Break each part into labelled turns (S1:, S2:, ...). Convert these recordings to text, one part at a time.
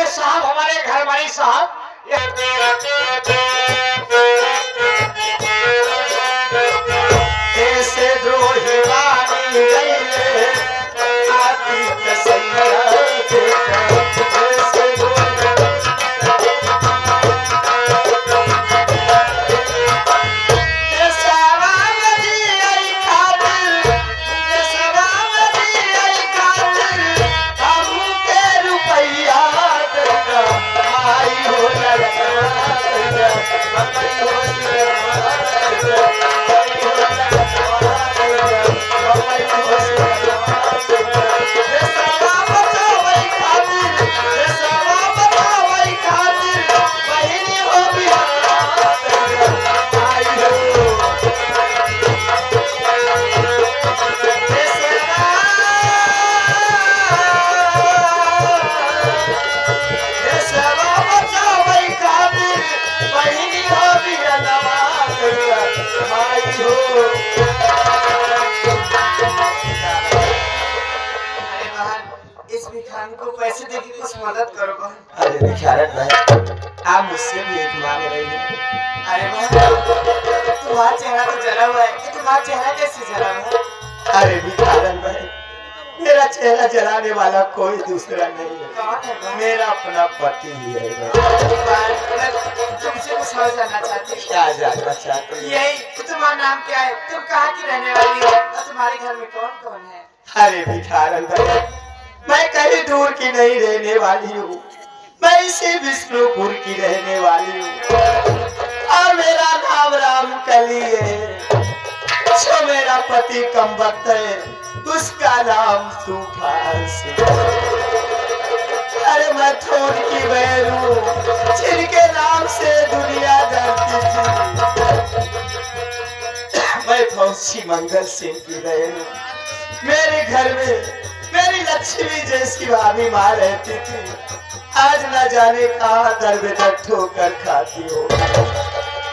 S1: साहब हमारे घर वाली साहब ऐसे द्रोही वाली गईले आती कसैया को पैसे देके कुछ मदद करो बहन।
S2: अरे भिखारन भाई आप मुझसे भी एक मांग रही हैं।
S1: अरे बहन तुम्हारा चेहरा तो जला हुआ है, कि तुम्हारा चेहरा कैसे जला हुआ है?
S2: अरे भिखारन भाई मेरा चेहरा जलाने वाला कोई दूसरा नहीं है।
S1: कौन है बहन?
S2: मेरा अपना पति ही है।
S1: मैं तुमसे कुछ समझ जानना चाहती हूँ।
S2: क्या जानना चाहते हैं?
S1: यही कि तुम्हारा नाम क्या है, तुम कहाँ की रहने वाली हो और तुम्हारे घर में कौन कौन है?
S2: अरे भिखारन भाई मैं कहीं दूर की नहीं रहने वाली हूँ, मैं इसी विष्णुपुर की रहने वाली हूँ और मेरा नाम रामकली है। जो मेरा पति कमबख्त है उसका नाम तूफान से। अरे मैं थोड़ की बहन हूँ जिनके नाम से दुनिया डरती थी। मैं फौजी मंगल सिंह की बहन हूँ। मेरे घर में मेरी लक्ष्मी जैसी भाभी माँ रहती थी, आज न जाने कहाँ दर बेदर ठोकर खाती हो।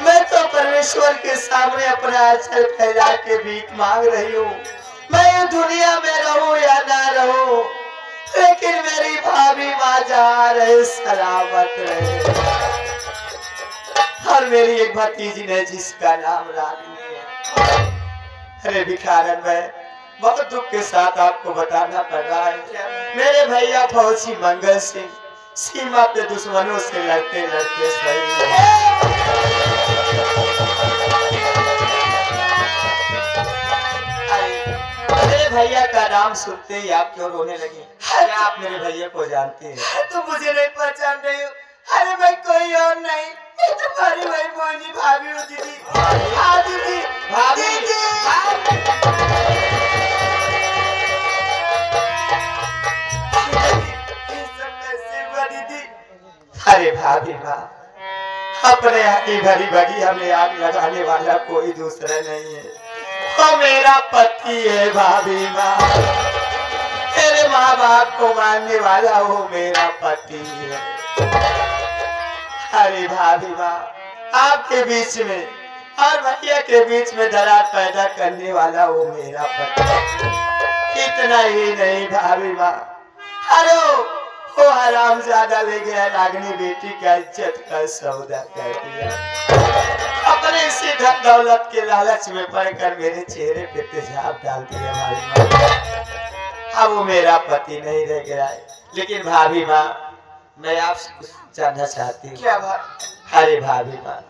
S2: मैं तो परमेश्वर के सामने अपना आंचल फैला के भीख मांग रही हूँ। मैं ये दुनिया में रहूं या ना रहूं, लेकिन मेरी भाभी माँ जा रहे सलामत रहे। और मेरी एक भतीजी ने जिसका नाम रागिनी है। अरे भिखारन, मैं बहुत दुख के साथ आपको बताना पड़ रहा है, मेरे भैया फौजी मंगल सिंह सीमा पे दुश्मनों से लड़ते लड़ते शहीद है। मेरे भैया का नाम सुनते ही आप क्यों रोने लगे? क्या आप मेरे भैया को जानते हैं?
S1: तुम मुझे नहीं पहचान रही हो? अरे मैं कोई और नहीं, ये तुम्हारी वही मोहिनी भाभी हो दीदी। हाँ दीदी,
S2: भाभी
S1: दीदी। ये सब कैसे हुआ दीदी?
S2: अरे भाभी माँ, अपने हरी भरी बगिया में आग लगाने वाला कोई दूसरा नहीं है, वो मेरा पति है भाभी माँ। तेरे माँ बाप को मारने वाला वो मेरा पति है। अरे भाभी माँ, आपके बीच में और भैया के बीच में दरार पैदा करने वाला वो मेरा पति। इतना ही नहीं भाभी माँ, अरे वो हराम ज्यादा ले गया रागिनी बेटी का इज्जत का सौदा कर दिया। अपने इसी धन दौलत के लालच में पड़कर मेरे चेहरे पे तेजाब डाल दिया भाभी माँ। अब वो मेरा पति नहीं रह गया है। लेकिन भाभी माँ, मैं आपसे कुछ जानना चाहती हूँ।
S1: क्या बात?
S2: अरे भाभी माँ,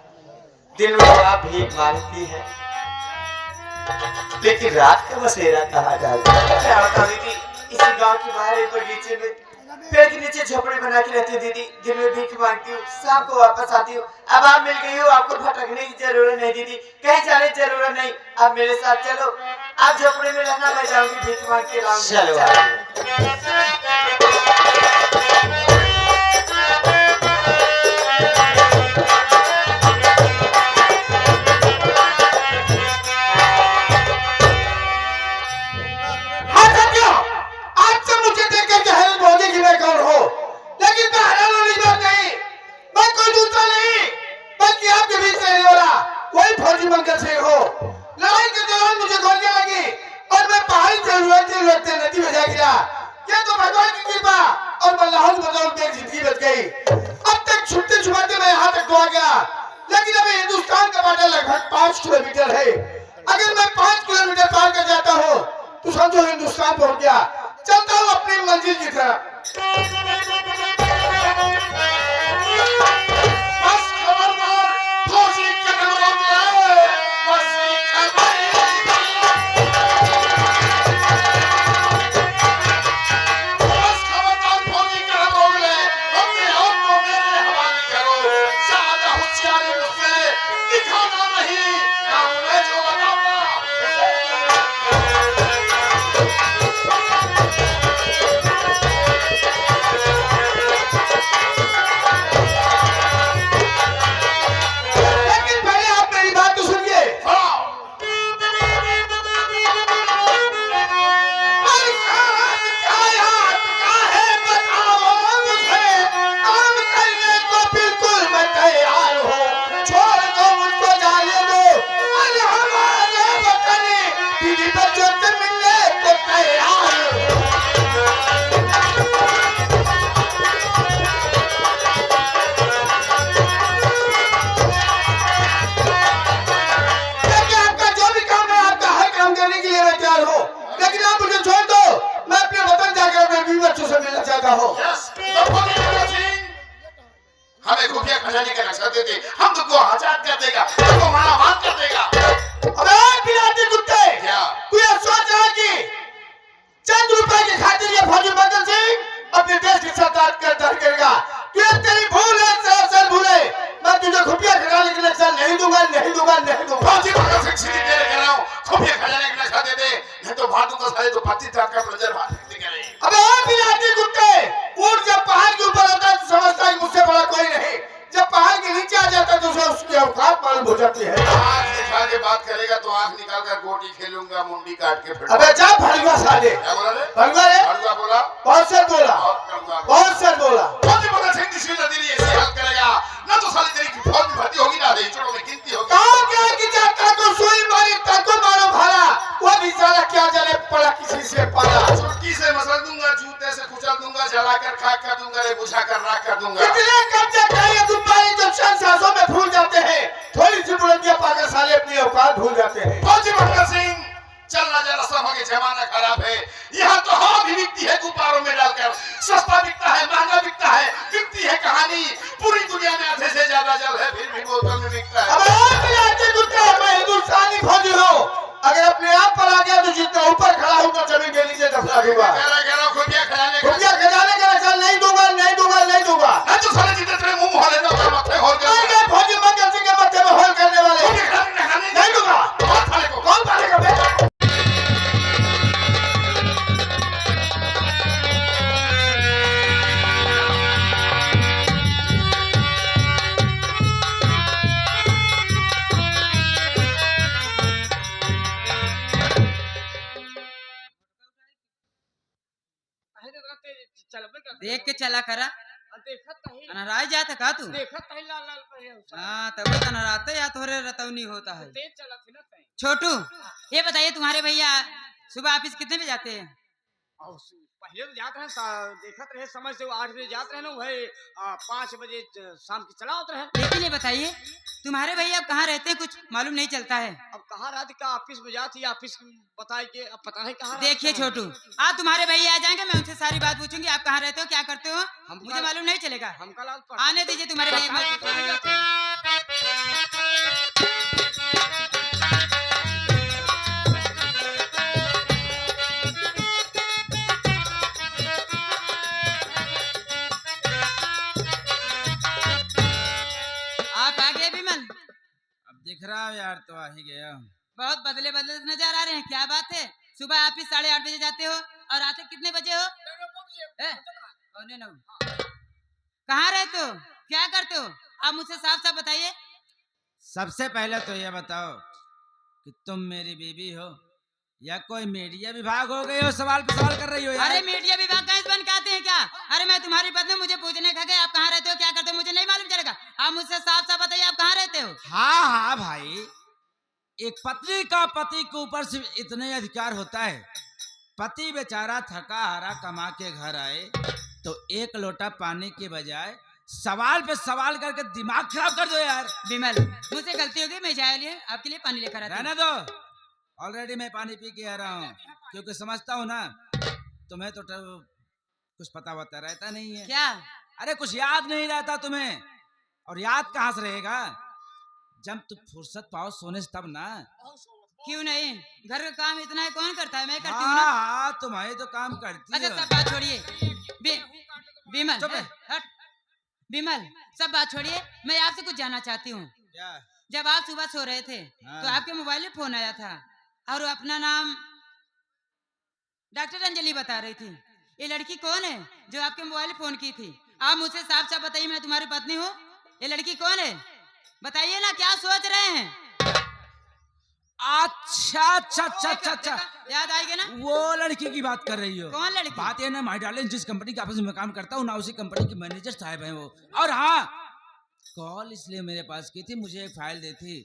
S2: दिन में आप भीख मांगती हैं, लेकिन रात का बसेरा कहाँ डालती हैं?
S1: क्या बताऊं दीदी, इसी गांव के बाहर एक बगीचे में पेड़ के नीचे झोपड़ी बना के रहती हूँ दीदी। दिन में भीख मांगती हूँ, शाम को वापस आती हूँ। अब आप मिल गई हो, आपको भटकने की जरूरत नहीं दीदी, कहीं जाने की जरूरत नहीं। आप मेरे साथ चलो, आप झोपड़ी में रहना, मैं जाऊंगी भीख मांग के लाऊंगी।
S2: चलो।
S3: लेकिन अभी हिंदुस्तान का बाटा लगभग 5 किलोमीटर है। अगर मैं 5 किलोमीटर पार कर जाता हूँ तो समझो हिंदुस्तान पहुंच गया। चलता हूँ अपनी मंजिल की तरफ। बस खबरदार, फौजी कदम आए, बस खबर। बस खबरदार, फौजी कदम आए, अपने आप को मेरे हवाले करो। ज्यादा होशियारी मुझसे दिखाना नहीं, काम मैं जो बताऊंगा उसे हमें खुफिया खजाने का नक्शा दे दे, हम तुमको आजाद कर देगा, तुमको मालामाल कर देगा। अबे बिलाती कुत्ते, क्या तू ये सोच रहा है कि चंद रुपए की खातिर ये फौजी मंगल सिंह अपने देश की सरकार करेगा? ये तेरी भूल है, सरासर भूल है। मैं तुझे खुफिया खजाने का नक्शा नहीं दूंगा, नहीं दूंगा, नहीं दूंगा। फौजी मंगल सिंह सीधी तेरे कह रहा हूँ, खुफिया खजाने का नक्शा दे दे, नहीं तो मार दूंगा साले। तो 25 का नजर मार देंगे। अबे बिलाती कुत्ते, ऊंट जब पहाड़ के ऊपर आता है तो समझता है मुझसे बड़ा कोई नहीं, जब पहाड़ के नीचे आ जाता है तो उसे उसकी औकात मालूम हो जाती है। आंख दिखा के बात करेगा तो आंख निकाल कर गोटी खेलूंगा, मुंडी काट के फिर। अबे जा भड़ुआ साले। क्या बोला रे? भड़ुआ रे? भड़ुआ बोला? बहुत सर बोला, बहुत सर बोला। फौजी बोला सिंह किसी नजरिए ऐसे हाल करेगा ना तो साली तेरी फौज में भर्ती होगी ना रेंजरों में गिनती होगी। कहां क्या कि जाता को सुई मारी ताको मारो भाला, वो भी साला क्या जाने पड़ा किसी से पाला। चुटकी से मसल दूंगा, जूते से कुचल दूंगा, जलाकर खाक कर दूंगा, रे बुझाकर राख कर दूंगा।
S2: कितने कब्जे खाएंगे तुम्हारे जो चंद सांसों में भूल जाते हैं, थोड़ी सी बुलंदियां पाकर साले अपनी औकात भूल जाते हैं।
S3: फौजी मंगल सिंह, चलना जरा, सब आगे जमाना खराब है। यहाँ तो हवा भी बिकती है गुब्बारों में डालकर, सस्ता बिकता है, महंगा बिकता है, बिकती है कहानी। पूरी दुनिया में आधे से ज्यादा जल है, फिर भी बोतल में बिकता है।
S2: अब आप मिलाते कुत्ते, मैं हिंदुस्तानी फौजी हूँ, अगर अपने आप पर आ गया तो जितना ऊपर खड़ा हूँ तो जमीन के नीचे दफना दूंगा।
S3: खुफिया खजाने
S2: खुफिया खजाने का नशा नहीं दूंगा, नहीं दूंगा, नहीं दूंगा।
S3: तो साले जितने तेरे मुंह होले ना तो मत्थे होल कर
S2: नहीं गए फौजी मंगल सिंह के मत्थे में होल करने वाले, नहीं दूंगा।
S3: कौन साले को?
S2: कौन पालेगा बे?
S4: देख के चला करा अनराज जाता का तू हाँ तब तो अनराते या तोरे रतौनी होता है। छोटू ये बताइए तुम्हारे भैया सुबह ऑफिस कितने बजे जाते हैं?
S5: पहले तो जाते हैं देखत रहे समय से 8 बजे जाते रहे ना, वही 5 बजे शाम की चला होते हैं।
S4: लेकिन ये बताइए तुम्हारे भैया अब कहाँ रहते हैं, कुछ मालूम नहीं चलता है।
S5: अब कहाँ रहती का ऑफिस में जाती, ऑफिस बताए के अब पता नहीं कहाँ।
S4: देखिए छोटू आज तुम्हारे भैया आ जाएंगे, मैं उनसे सारी बात पूछूंगी आप कहाँ रहते हो, क्या करते हो, मुझे मालूम नहीं चलेगा।
S5: हम कल
S4: आने दीजिए तुम्हारे भैया। आप आ गए विमल?
S6: अब दिख रहा है यार, तो आ ही गया।
S4: बहुत बदले बदले नजर आ रहे हैं, क्या बात है? सुबह ऑफिस 8:30 बजे जाते हो और आते कितने बजे हो? 9:45। कहाँ रहते हो, क्या करते हो, आप मुझसे साफ साफ बताइए।
S6: सबसे पहले तो ये बताओ कि तुम मेरी बीवी हो या कोई मीडिया विभाग हो गए हो, सवाल पे सवाल कर रही हो यार।
S4: अरे मीडिया विभाग का बन के आते हैं क्या? अरे मैं तुम्हारी पत्नी, मुझे पूछने का गए आप कहाँ रहते हो, क्या करते हो, मुझे नहीं मालूम चलेगा। आप मुझसे साफ साफ बताइए आप कहाँ रहते हो।
S6: हाँ हाँ भाई, एक पत्नी का पति के ऊपर सिर्फ इतने अधिकार होता है। पति बेचारा थका हारा कमा के घर आए तो एक लोटा पानी के बजाय सवाल पे सवाल करके दिमाग खराब कर दो यार।
S4: विमल मुझसे गलती होगी, मैं जाए लिए आपके लिए पानी लेकर आता हूं।
S6: रहने दो, ऑलरेडी मैं पानी पी के आ रहा हूँ, क्योंकि समझता हूँ ना तुम्हें तो कुछ पता वता रहता नहीं है।
S4: क्या?
S6: अरे कुछ याद नहीं रहता तुम्हें, और याद कहाँ से रहेगा जब तुम फुर्सत पाओ सोने से तब ना।
S4: क्यों नहीं, घर का काम इतना है कौन करता है, मैं करती हूँ ना।
S6: हाँ तुम्हारी तो काम करती
S4: अच्छा
S6: हो।
S4: सब बात छोड़िए विमल, हट विमल सब बात छोड़िए, मैं आपसे कुछ जानना चाहती हूँ।
S6: क्या?
S4: जब आप सुबह सो रहे थे तो आपके मोबाइल में फोन आया था और अपना नाम डॉक्टर अंजलि बता रही थी। ये लड़की कौन है जो आपके मोबाइल में फोन की थी? आप मुझसे साफ साफ बताइए, मैं तुम्हारी पत्नी हूँ, ये लड़की कौन है बताइए ना, क्या सोच रहे हैं?
S6: अच्छा अच्छा अच्छा अच्छा अच्छा,
S4: याद आएगी ना?
S6: वो लड़की की बात कर रही हो?
S4: कौन लड़की?
S6: बात है ना माय डार्लिंग, जिस कंपनी के ऑफिस में काम करता हूँ ना, उसी कंपनी के मैनेजर साहब हैं वो। और हाँ, कॉल इसलिए मेरे पास की थी, मुझे एक फाइल दी थी,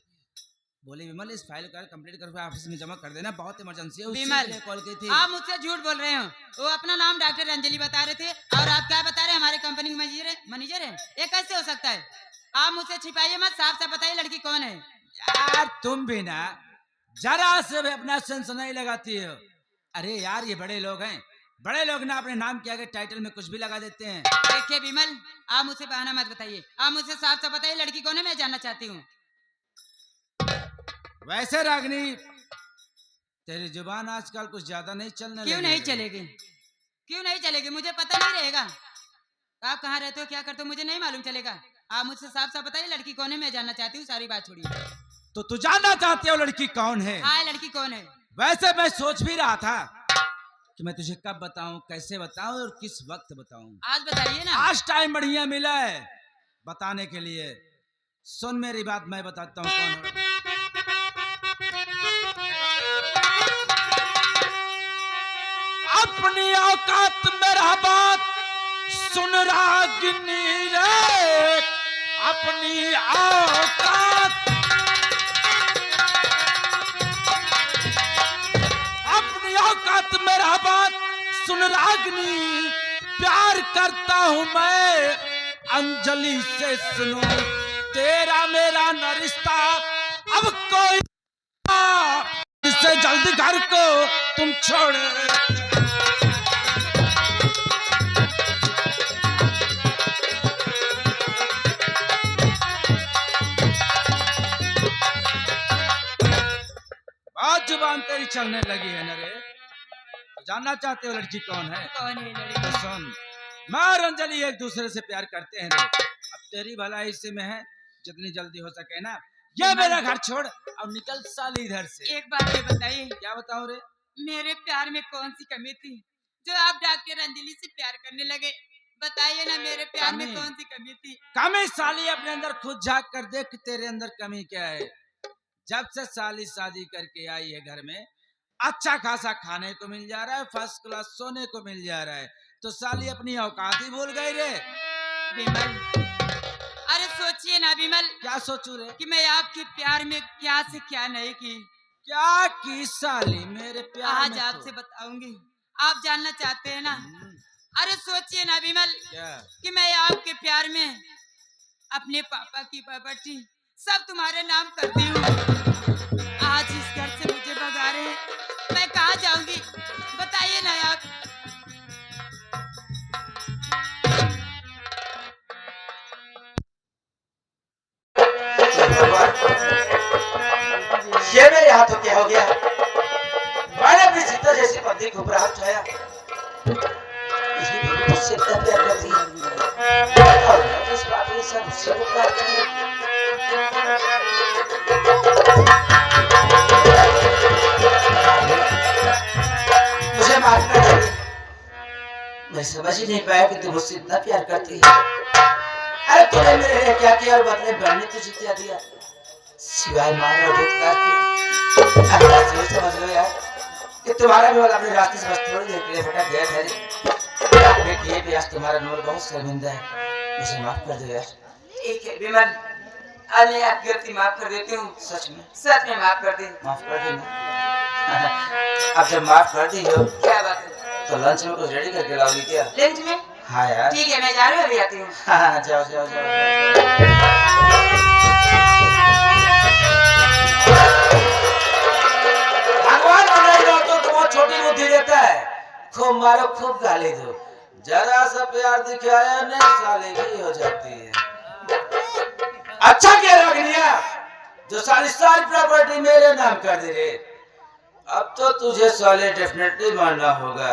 S6: बोले विमल इस फाइल का कंप्लीट करके ऑफिस में जमा कर देना, बहुत इमरजेंसी है,
S4: विमल
S6: कॉल की थी।
S4: आप मुझसे झूठ बोल रहे हो, वो अपना नाम डॉक्टर अंजलि बता रहे थे और आप क्या बता रहे हैं, हमारे कंपनी के मैनेजर है, ये कैसे हो सकता है? आप मुझसे छिपाइए मत, साफ साफ बताइए लड़की कौन है।
S6: यार तुम भी ना जरा से भी अपना सेंस नहीं लगाती हो। अरे यार ये बड़े लोग हैं, बड़े लोग ना अपने नाम के आगे टाइटल में कुछ भी लगा देते हैं।
S4: देखिए विमल आप मुझसे बहाना मत बताइए, आप मुझसे साफ साफ बताइए लड़की कौन है, मैं जानना चाहती हूँ।
S6: वैसे रागनी तेरी जुबान आजकल कुछ ज्यादा नहीं चलने
S4: क्यों नहीं चलेगी, क्यों नहीं चलेगी, मुझे पता नहीं रहेगा आप कहाँ रहते हो, क्या करते हो, मुझे नहीं मालूम चलेगा। आप मुझसे साफ साफ बताइए लड़की कौन है, मैं जानना चाहती हूँ, सारी बात छोड़िए।
S6: तो तू जानना चाहती हो लड़की कौन है?
S4: हाँ लड़की कौन है?
S6: वैसे मैं सोच भी रहा था कि मैं तुझे कब बताऊं, कैसे बताऊं और किस वक्त बताऊं।
S4: आज बताइए ना।
S6: आज टाइम बढ़िया मिला है बताने के लिए। सुन मेरी बात, मैं बताता हूँ कौन है। अपनी औकात मेरा बात सुन रागिनी रे, अपनी औकात, अपनी औकात मेरा बात सुन रागिनी, प्यार करता हूँ मैं अंजलि से, सुनो तेरा मेरा न रिश्ता अब कोई, इससे जल्दी घर को तुम छोड़े। आज जुबान तेरी चलने लगी है न रे, तो जानना चाहते हो लड़की कौन है?
S4: कौन है लड़की?
S6: तो सुन, मैं और अंजलि एक दूसरे से प्यार करते हैं रे। अब तेरी भलाई इसी में है, जितनी जल्दी हो सके ना ये मेरा घर छोड़ और निकल साली इधर से।
S4: एक बात ये बताइए,
S6: क्या बताऊं रे?
S4: मेरे प्यार में कौन सी कमी थी जो आप डाककर अंजलि से प्यार करने लगे? बताइए ना, मेरे प्यार में
S6: कमी?
S4: कौन सी कमी थी?
S6: कमी साली अपने अंदर खुद झांक कर देख कि तेरे अंदर कमी क्या है। जब से साली शादी करके आई है घर में, अच्छा खासा खाने को मिल जा रहा है, फर्स्ट क्लास सोने को मिल जा रहा है, तो साली अपनी औकात ही भूल गई रे।
S4: विमल, अरे सोचिए ना विमल,
S6: क्या सोचू रे?
S4: कि मैं आपके प्यार में क्या से क्या नहीं की।
S6: क्या की साली मेरे प्यार
S4: आज
S6: में
S4: आपसे
S6: तो?
S4: बताऊंगी, आप जानना चाहते हैं ना? अरे सोचिए ना विमल,
S6: क्या?
S4: कि मैं आपके प्यार में अपने पापा की प्रॉपर्टी सब तुम्हारे नाम करती हूँ। आज इस घर से मुझे भगा रहे हैं, मैं कहाँ जाऊंगी? बताइए ना आप।
S2: ये मेरे हाथों क्या हो गया? मैंने अपनी सीता जैसी पत्नी को उपराग उठाया, इसलिए मुझसे इतना प्यार करती है और इस बात में सब उससे को प्यार करती है। मुझे माफ कर दे, मैं समझ ही नहीं पाया कि तुम मुझसे इतना प्यार करती है। अरे तूने मेरे लिए क्या किया और बदले मैंने तुझे क्या दिया, सिवाय मार और धुतकार के? अल्लाह से समझ लो यार कि तुम्हारा भी वाला अपने रास्ते से बस थोड़ी देर के लिए भटक गया था। अपने किए भी आज तुम्हारा नूर बहुत शर्मिंदा है, मुझे माफ कर दो यार।
S4: ठीक है विमल, आज मैं आपकी गलती माफ कर देती हूँ।
S2: सच में
S4: सच में माफ कर दे।
S2: माफ कर देना। अब जब माफ कर दी हो
S4: क्या बात है?
S2: तो लंच में कुछ रेडी करके लाओगी क्या?
S4: लंच में?
S2: हाँ यार।
S4: ठीक है, मैं जा रही हूँ, अभी आती हूँ।
S2: हाँ जाओ जाओ जाओ। भगवान बनाई दो तो तुम्हें छोटी बुद्धि देता है, खूब मारो खूब गाली दो, जरा सा प्यार दिखाया नहीं साले की हो जाती है। अच्छा क्या रागनिया, जो सारी प्रॉपर्टी मेरे नाम कर दे रे। अब तो तुझे साले डेफिनेटली मानना होगा,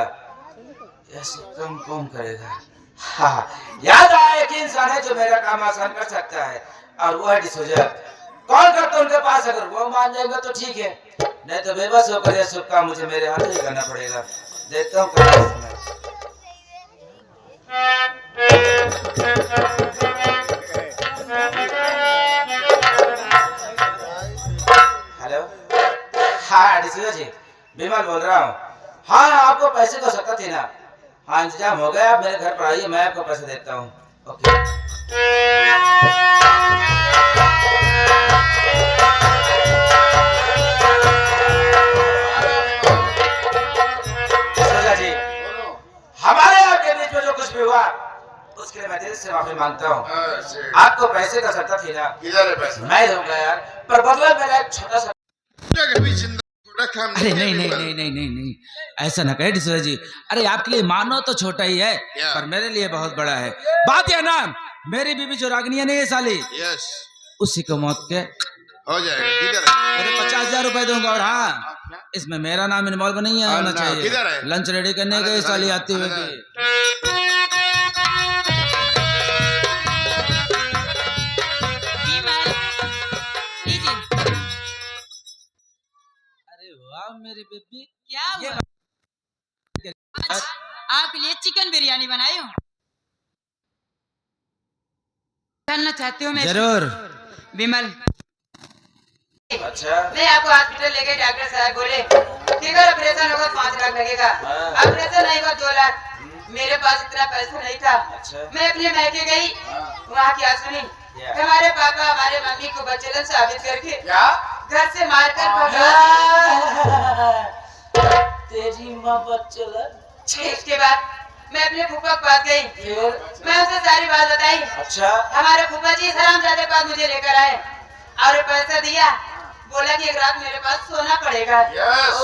S2: ऐसे कम कौन करेगा। हाँ, याद आया एक इंसान है जो मेरा काम आसान कर सकता है और वो है डिसोजा। कॉल करता उनके पास, अगर वो मान जाएंगे तो ठीक है, नहीं तो बेबस होकर यह सब काम मुझे मेरे हाथ ही करना पड़ेगा। देखता हूँ हेलो, हाँ डिसोजा जी, विमल बोल रहा हूँ। हाँ आपको पैसे तो सकता थी ना? हाँ इंतजाम हो गया, आप मेरे घर पर आइए, मैं आपको पैसे देता हूँ। ओके। सोचा जी, हमारे आपके बीच में जो कुछ भी हुआ उसके लिए मैं दिल से माफी मांगता हूँ। आपको पैसे का सकता थी ना?
S3: किधर है पैसा?
S2: मैं दूंगा यार, पर बदला मेरा एक छोटा सा।
S6: अरे नहीं नहीं नहीं नहीं नहीं नहीं, ऐसा ना कहे डिसोजा जी। अरे आपके लिए मानो तो छोटा ही है, पर मेरे लिए बहुत बड़ा है। बात यह ना, मेरी बीबी जो रागनिया नहीं है साली,
S3: यस,
S6: उसी को मौत के
S3: हो जाएगा। किधर है?
S6: अरे 50,000 रुपए दूंगा। और हाँ, इसमें मेरा नाम इन्वॉल्व नहीं है, होना चाहिए।
S3: किधर है?
S6: लंच रेडी करने गए साली आती होगी।
S4: विमल, लीजिए।
S6: अरे वाह मेरी बेबी,
S4: क्या
S6: ये
S4: हुआ? आज आपके लिए चिकन बिरयानी बनाई हूँ। जानना चाहते हो? मैं
S6: जरूर।
S4: विमल,
S2: अच्छा
S4: मैं आपको हॉस्पिटल लेके, डॉक्टर साहब बोले फिगर ऑपरेशन होगा 5 लाख लगेगा, ऑपरेशन नहीं हुआ 2 लाख। मेरे पास इतना पैसा नहीं था।
S2: अच्छा।
S4: मैं अपने मायके गई, वहाँ क्या सुनी, हमारे पापा हमारे मम्मी को बच्चेलन साबित करके घर से मारकर भगा दिए।
S2: तेरी माँ बच्चलन।
S4: इसके बाद मैं अपने फूफा के पास गई,
S2: फिर
S4: मैं उसे सारी बात बताई।
S2: अच्छा
S4: हमारे फूफा जी हरामजादे के पास मुझे लेकर आए और पैसा दिया, बोला कि एक रात मेरे पास सोना पड़ेगा।
S3: यस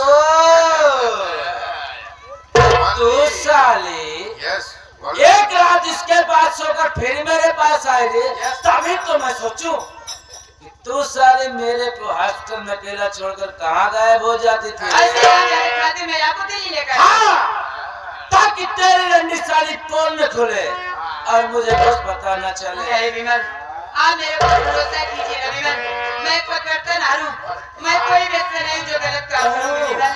S2: तू साले
S3: यस
S2: एक रात इसके पास सोकर फिर मेरे पास आए रे, तभी तो मैं सोचूं कि तू साले मेरे को हॉस्टल में अकेला छोड़कर कहाँ गायब हो जाती थी।
S4: ऐसे हरामजादे के खातिर मैं आपको दिल्ली लेकर आई।
S2: हाँ, ताकि तेरी रंडी साली पोल न खुले और मुझे कुछ पता न चले।
S4: नहीं विमल, आप मेरे को भरोसा कीजिएगा विमल, मैं पकड़ता ना हूँ, मैं कोई व्यक्ति नहीं जो गलत काम करूँ विमल।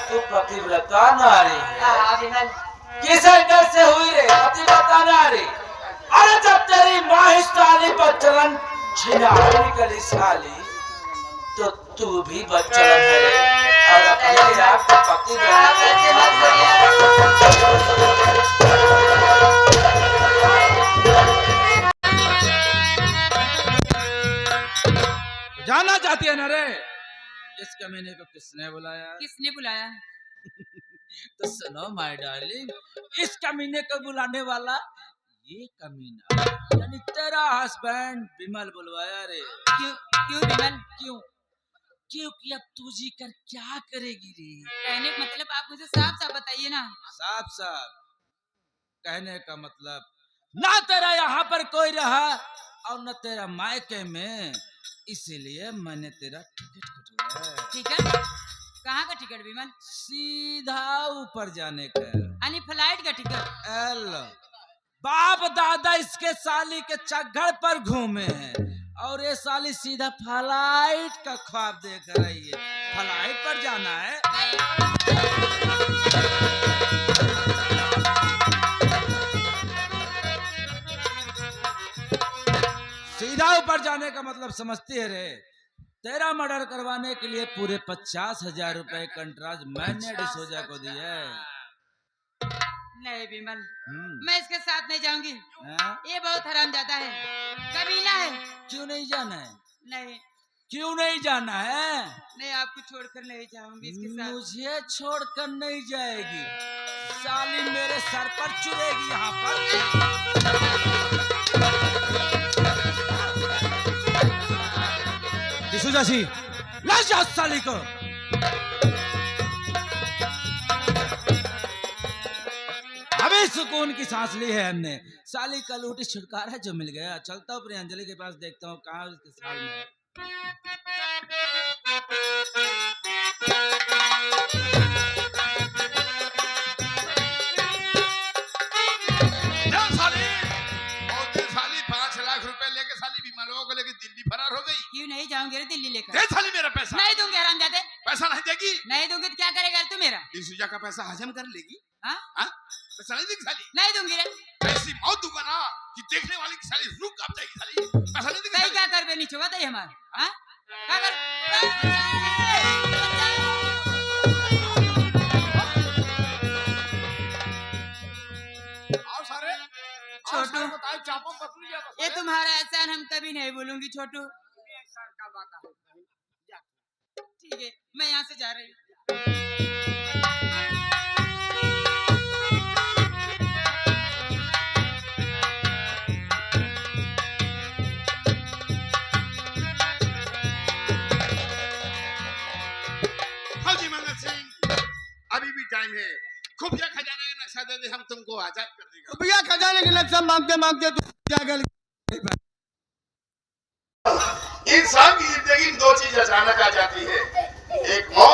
S2: तू पतिव्रता नारी है।
S4: हाँ विमल,
S2: किस एंगल से हुई रे पतिव्रता नारी? अरे जब तेरी माँ इस साली पर चलन छिनार निकली साली, तो तू भी बच्चलन है रे और अपने आप को
S4: आप ऐसे मत
S2: पतिव्रता।
S6: जाना चाहती है ना रे? इस कमीने को किसने बुलाया?
S4: किसने बुलाया?
S6: तो सुनो माय डार्लिंग, इस कमीने को बुलाने वाला ये कमीना यानी तेरा हस्बैंड विमल बुलवाया रे।
S4: क्यों क्यों विमल?
S6: क्यों? क्योंकि अब तू जी कर क्या करेगी रे?
S4: कहने का मतलब आप मुझे साफ साफ बताइए ना।
S6: साफ साफ कहने का मतलब, ना तेरा यहाँ पर कोई रहा और न तेरा मायके में, इसीलिए मैंने तेरा टिकट कटवाया।
S4: टिकट? कहाँ का टिकट विमल?
S6: सीधा ऊपर जाने का।
S4: यानी फ्लाइट का टिकट?
S6: एल बाप दादा इसके साली के चक्कर पर घूमे हैं और ये साली सीधा फ्लाइट का ख्वाब देख रही है। फ्लाइट पर जाना है। सीधा ऊपर जाने का मतलब समझती है रे? तेरा मर्डर करवाने के लिए पूरे 50,000 रुपए कंट्राज मैंने डिसोजा को दिया है।
S4: नहीं विमल, मैं इसके साथ नहीं जाऊंगी।
S6: हाँ?
S4: ये बहुत हरामजादा है, कमीना है।
S6: क्यों नहीं जाना है?
S4: नहीं
S6: क्यों नहीं जाना है?
S4: नहीं, आपको छोड़कर नहीं जाऊंगी इसके साथ।
S6: मुझे छोड़कर नहीं जाएगी, साली मेरे सर पर चुरेगी यहाँ पर। डिसूजा जी, ला जा साली को। अभी सुकून की सांस ली है हमने। साली का लूटी छुटकारा जो मिल गया। चलता हूँ अंजलि के पास, देखता हूँ कहाँ उसके साल में है।
S3: साली 5 लाख रुपए लेके साली विमलवा को लेके दिल्ली फरार हो गई।
S4: क्यों नहीं जाऊंगी रे दिल्ली लेकर?
S3: दे साली मेरा पैसा।
S4: नहीं दूंगी हरामजादे।
S3: पैसा नहीं देगी?
S4: नहीं दूंगी तो क्या करेगा तू मेरा?
S3: डिसूजा का पैसा हजम कर लेगी?
S4: हाँ?
S3: हाँ? पैसा नहीं देगी साली?
S4: नहीं दूंगी रे।
S3: ऐसी मौत दूंगा ना कि देखने वाली की साली रूह कांप जाएगी साली। पैसा नहीं देगी
S4: कहीं
S3: साली?
S4: क्या कर बे नीचे बताइए हमारे? हाँ? क्या कर?
S3: आओ सारे।
S4: छोटू,
S3: बताओ चापा पतली जा।
S4: ये तुम्हारा एहसान हम कभी नहीं भूलूंगी छोटू।
S5: सर का बात है।
S4: ठीक है, मैं यहाँ से जा रही हूँ।
S3: हाँ जी मंगल सिंह, अभी भी टाइम है। खुफिया खजाने का नक्शा दे दे, हम तुमको आजाद कर देंगे।
S5: भैया खजाने के नक्शा मांगते मांगते तू क्या गल?
S3: इंसान की जिंदगी में 2 चीज अचानक आ जाती है, एक मौत